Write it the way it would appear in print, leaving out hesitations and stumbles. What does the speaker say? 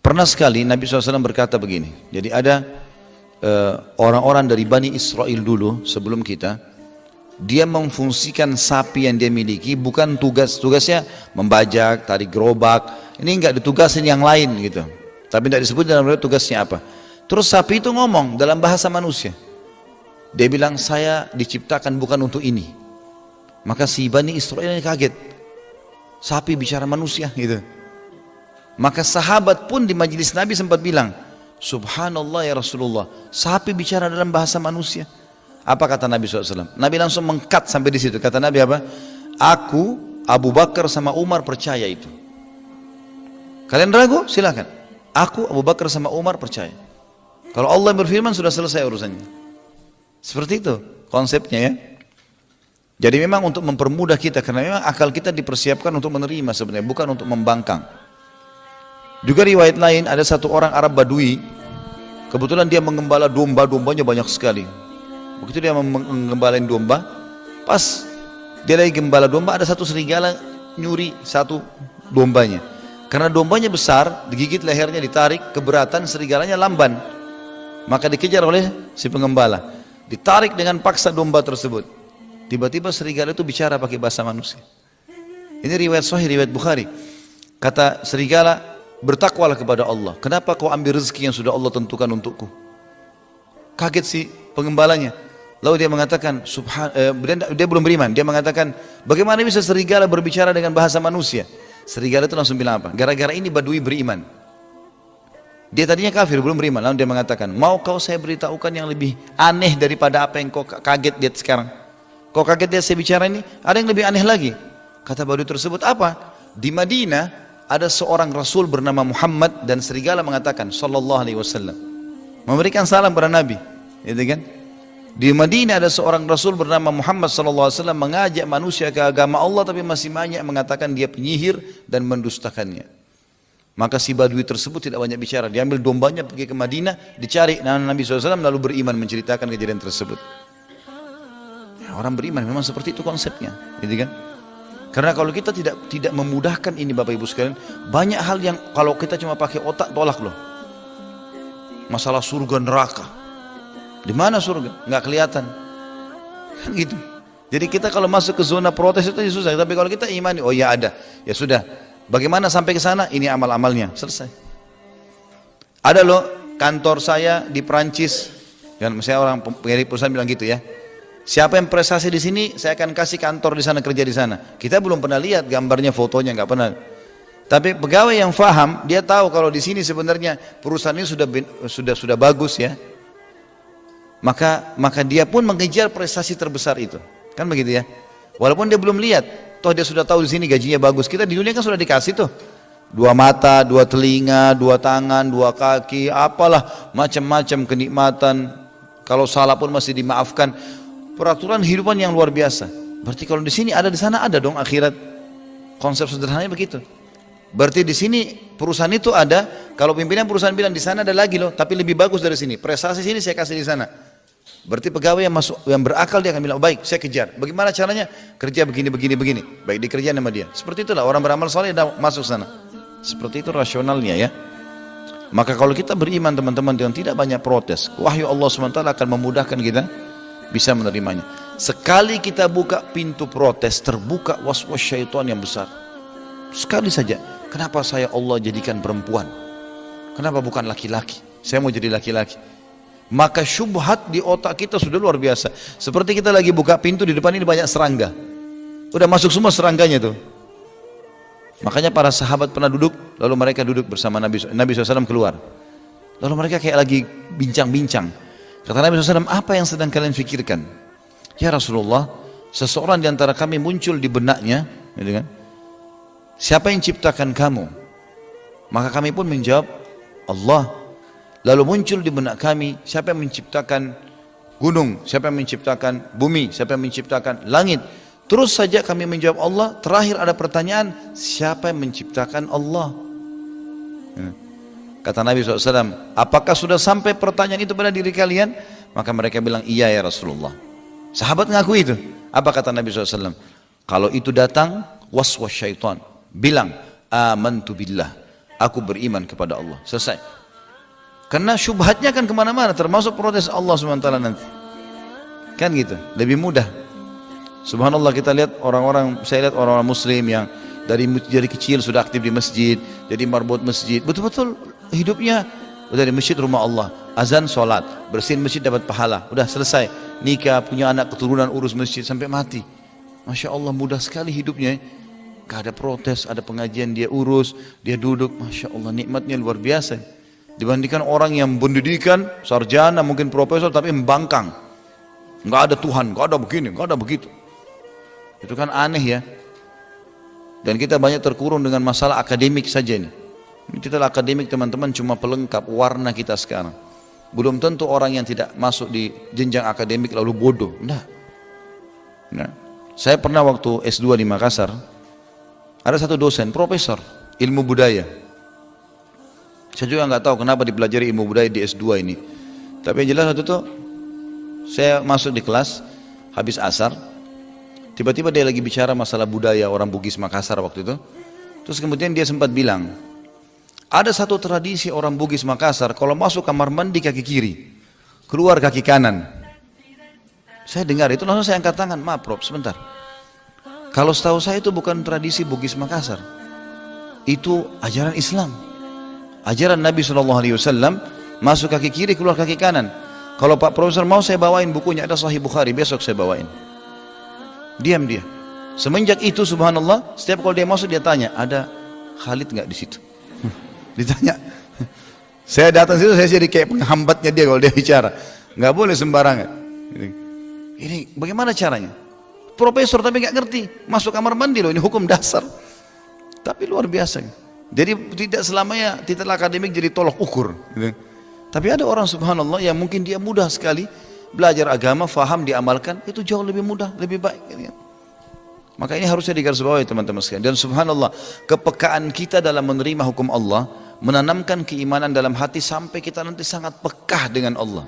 Pernah sekali Nabi SAW berkata begini, jadi ada orang-orang dari Bani Israel dulu sebelum kita, dia memfungsikan sapi yang dia miliki bukan tugasnya membajak, tarik gerobak, ini enggak ditugasin yang lain gitu, tapi tidak disebut dalam tugasnya apa. Terus sapi itu ngomong dalam bahasa manusia, dia bilang saya diciptakan bukan untuk ini. Maka si Bani Israel ini kaget, sapi bicara manusia gitu. Maka sahabat pun di majelis Nabi sempat bilang, subhanallah ya Rasulullah, sapi bicara dalam bahasa manusia. Apa kata Nabi SAW? Nabi langsung mengkat sampai di situ. Kata Nabi apa? Aku, Abu Bakar sama Umar percaya itu. Kalian ragu? Silakan. Aku, Abu Bakar sama Umar percaya. Kalau Allah berfirman sudah selesai urusannya. Seperti itu konsepnya ya. Jadi memang untuk mempermudah kita, karena memang akal kita dipersiapkan untuk menerima sebenarnya, bukan untuk membangkang. Juga riwayat lain, ada satu orang Arab Badui, kebetulan dia mengembala domba, dombanya banyak sekali. Begitu dia menggembalain domba, pas dia lagi gembala domba, ada satu serigala nyuri satu dombanya. Karena dombanya besar, digigit lehernya, ditarik, keberatan, serigalanya lamban. Maka dikejar oleh si pengembala. Ditarik dengan paksa domba tersebut. Tiba-tiba serigala itu bicara pakai bahasa manusia. Ini riwayat Sahih, riwayat Bukhari. Kata serigala, bertakwalah kepada Allah. Kenapa kau ambil rezeki yang sudah Allah tentukan untukku? Kaget si pengembalanya. Lalu dia mengatakan, dia belum beriman. Dia mengatakan, bagaimana bisa serigala berbicara dengan bahasa manusia? Serigala itu langsung bilang apa? Gara-gara ini Badui beriman. Dia tadinya kafir, belum beriman. Lalu dia mengatakan, mau kau saya beritahukan yang lebih aneh daripada apa yang kau kaget lihat sekarang? Kau kaget lihat saya bicara ini? Ada yang lebih aneh lagi. Kata Badui tersebut, apa? Di Madinah ada seorang Rasul bernama Muhammad dan serigala mengatakan sallallahu alaihi wasallam, memberikan salam kepada Nabi, gitu kan? Di Madinah ada seorang Rasul bernama Muhammad sallallahu alaihi wasallam mengajak manusia ke agama Allah, tapi masih banyak mengatakan dia penyihir dan mendustakannya. Maka si Badui tersebut tidak banyak bicara, dia ambil dombanya pergi ke Madinah, dicari Nabi SAW, lalu beriman menceritakan kejadian tersebut. Ya, orang beriman memang seperti itu konsepnya, gitu kan? Karena kalau kita tidak memudahkan ini Bapak Ibu sekalian, banyak hal yang kalau kita cuma pakai otak tolak loh. Masalah surga neraka. Di mana surga? Nggak kelihatan. Kan gitu. Jadi kita kalau masuk ke zona protes itu susah. Tapi kalau kita imani, oh ya ada, ya sudah. Bagaimana sampai ke sana? Ini amal-amalnya, selesai. Ada loh kantor saya di Perancis, kan misalnya orang pemilik perusahaan bilang gitu ya. Siapa yang prestasi di sini, saya akan kasih kantor di sana, kerja di sana. Kita belum pernah lihat gambarnya, fotonya, nggak pernah. Tapi pegawai yang faham, dia tahu kalau di sini sebenarnya perusahaan ini sudah bagus ya. Maka dia pun mengejar prestasi terbesar itu, kan begitu ya. Walaupun dia belum lihat, toh dia sudah tahu di sini gajinya bagus. Kita di dunia kan sudah dikasih tuh, 2 mata, 2 telinga, 2 tangan, 2 kaki, apalah macam-macam kenikmatan. Kalau salah pun masih dimaafkan. Peraturan kehidupan yang luar biasa. Berarti kalau di sini ada, di sana ada dong akhirat. Konsep sederhananya begitu. Berarti di sini perusahaan itu ada. Kalau pimpinan perusahaan bilang di sana ada lagi loh, tapi lebih bagus dari sini. Prestasi sini saya kasih di sana. Berarti pegawai yang berakal dia akan bilang, baik saya kejar. Bagaimana caranya? Kerja begini. Baik dikerjain sama dia. Seperti itulah orang beramal saleh masuk sana. Seperti itu rasionalnya ya. Maka kalau kita beriman teman-teman dengan tidak banyak protes, wahyu Allah SWT akan memudahkan kita bisa menerimanya. Sekali kita buka pintu protes, terbuka waswas syaitan yang besar. Sekali saja, kenapa saya Allah jadikan perempuan? Kenapa bukan laki-laki? Saya mau jadi laki-laki. Maka syubhat di otak kita sudah luar biasa. Seperti kita lagi buka pintu, di depan ini banyak serangga. Udah masuk semua serangganya tuh. Makanya para sahabat pernah duduk, lalu mereka duduk bersama Nabi SAW keluar. Lalu mereka kayak lagi bincang-bincang. Kata Nabi SAW, apa yang sedang kalian fikirkan? Ya Rasulullah, seseorang di antara kami muncul di benaknya, gitu kan? Siapa yang ciptakan kamu? Maka kami pun menjawab, Allah. Lalu muncul di benak kami, siapa yang menciptakan gunung? Siapa yang menciptakan bumi? Siapa yang menciptakan langit? Terus saja kami menjawab Allah. Terakhir ada pertanyaan, siapa yang menciptakan Allah? Kata Nabi SAW, apakah sudah sampai pertanyaan itu pada diri kalian? Maka mereka bilang, iya ya Rasulullah. Sahabat ngaku itu. Apa kata Nabi SAW? Kalau itu datang, waswas syaitan. Bilang, amantu billah. aku beriman kepada Allah. Selesai. Karena syubhatnya kan kemana-mana, termasuk protes Allah SWT nanti. Kan gitu, lebih mudah. Subhanallah, kita lihat saya lihat orang-orang muslim yang dari kecil sudah aktif di masjid, jadi marbot masjid, betul-betul hidupnya udah di masjid rumah Allah, azan sholat, bersihin masjid dapat pahala, udah selesai, nikah, punya anak, keturunan, urus masjid sampai mati. Masya Allah, mudah sekali hidupnya, gak ada protes, ada pengajian dia urus, dia duduk, Masya Allah, nikmatnya luar biasa. Dibandingkan orang yang pendidikan, sarjana, mungkin profesor, tapi membangkang, gak ada Tuhan, gak ada begini, gak ada begitu. Itu kan aneh ya. Dan kita banyak terkurung dengan masalah akademik saja nih. Kita akademik teman-teman cuma pelengkap warna kita sekarang. Belum tentu orang yang tidak masuk di jenjang akademik lalu bodoh. Enggak. Nah, saya pernah waktu S2 di Makassar, ada satu dosen, profesor ilmu budaya. Saya juga nggak tahu kenapa dipelajari ilmu budaya di S2 ini. Tapi yang jelas waktu itu saya masuk di kelas habis asar. Tiba-tiba dia lagi bicara masalah budaya orang Bugis Makassar waktu itu. Terus kemudian dia sempat bilang, ada satu tradisi orang Bugis Makassar, kalau masuk kamar mandi kaki kiri, keluar kaki kanan. Saya dengar itu langsung saya angkat tangan, maaf Prof, sebentar. Kalau setahu saya itu bukan tradisi Bugis Makassar, itu ajaran Islam. Ajaran Nabi SAW, masuk kaki kiri, keluar kaki kanan. Kalau Pak Profesor mau saya bawain bukunya, ada Sahih Bukhari, besok saya bawain. Diam dia. Semenjak itu subhanallah, setiap kalau dia masuk dia tanya, ada Khalid nggak di situ? Ditanya. Saya datang situ, saya jadi kayak penghambatnya dia kalau dia bicara. Nggak boleh sembarangan. Ini bagaimana caranya? Profesor tapi nggak ngerti, masuk kamar mandi loh, ini hukum dasar. Tapi luar biasa. Jadi tidak selamanya titel akademik jadi tolok ukur. Tapi ada orang subhanallah yang mungkin dia mudah sekali belajar agama, faham, diamalkan, itu jauh lebih mudah, lebih baik. Maka ini harusnya digarisbawahi teman-teman sekalian. Dan subhanallah, kepekaan kita dalam menerima hukum Allah, menanamkan keimanan dalam hati sampai kita nanti sangat pekah dengan Allah.